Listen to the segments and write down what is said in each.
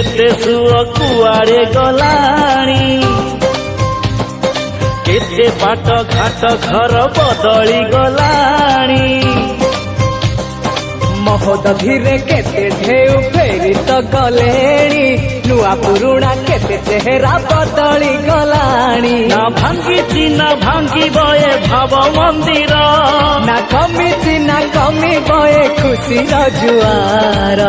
केते सुअ कुआड़े गलाणी केते बाट घाट घर बदली गलाणी महोद धीरे केते ढेउ फेरी तो गलेणी नुआ पुरुणा केते चेहरा बदली गलाणी ना भांगी ना भांगी बये भाव मंदिर ना कमी ना कमी बये खुशी जुआर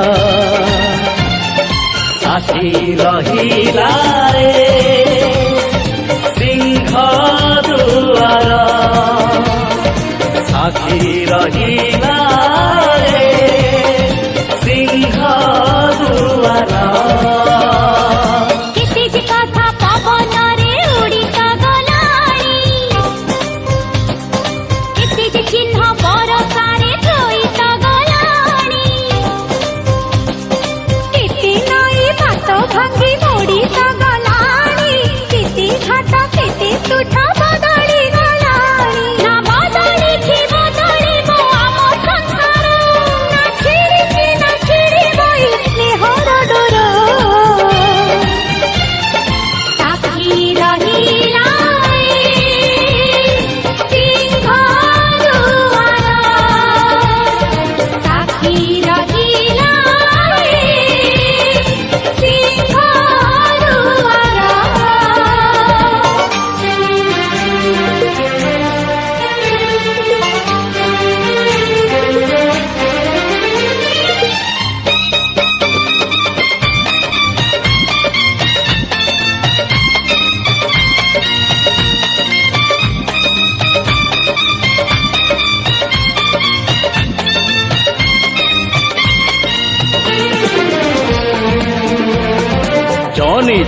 साथी रहिला रे सिंह दुआर साथी रहिला रे सिंह दुआर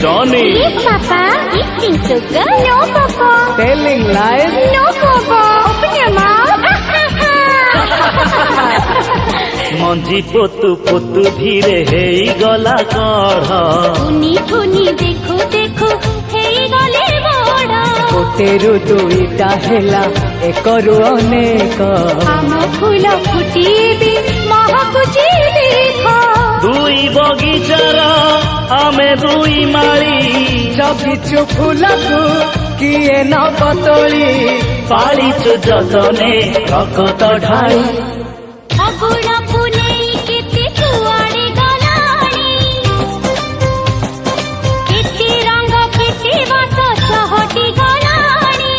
Johnny. Yes, Papa. Eating so good. No, Papa. Telling lies. No, Papa. Open your mouth. मंजी पोतु पोतु धीरे हेई गला कढ़ फुनी फुनी देखो देखो हेई गले बड़ गोटेरु दुईटा हेला एकरु अनेक आम फूल फुटीबी महकुची देखो दुई बगीचार आमे दुई माली जगिचु फूलकु किए न बतोली पालिचु जतने रकत ढाली अगुड़ा पुनेई केते कुआड़े गलाणी केते रंग केते बास चहटी गलाणी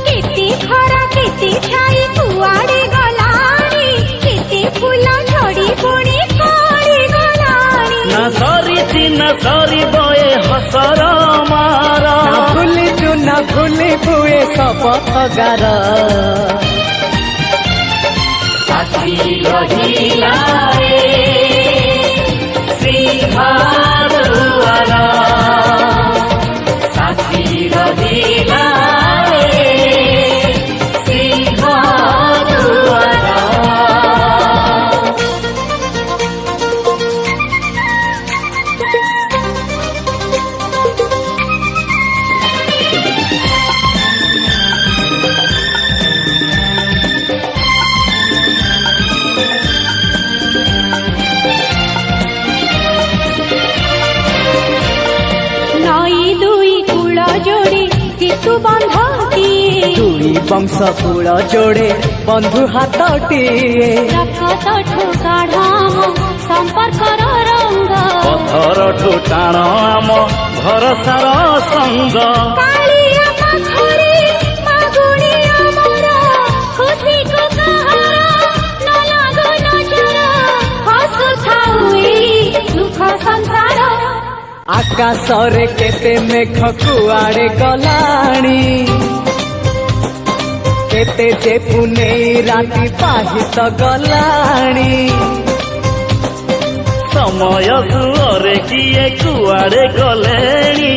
केते खरा केते छाई कुआड़े गलाणी केते फूल झड़ी पुणी खड़ी गलाणी ना सरी बये हसर मार ना भूली बुए शपथ गार साथी रहिला रे सिंह दुआर साथी रहिला रे सिंह दुआर सेतु बंधती दुई वंश कूल जोड़े बंधु हाथटीए रखत ठोकाढ़ाम संपर्क रंग पथर ठुटाण आम भरसार संग कालिया पाखरे मागुणी अमर खुशी को कहार न लागो नजर हसु थाउई सुख संसार आकाश रे केते मेघ कुआड़े गलाणी केते जे पुनेई राति पाहित गलाणी समय सुअरे किए कुआड़े गलेणी।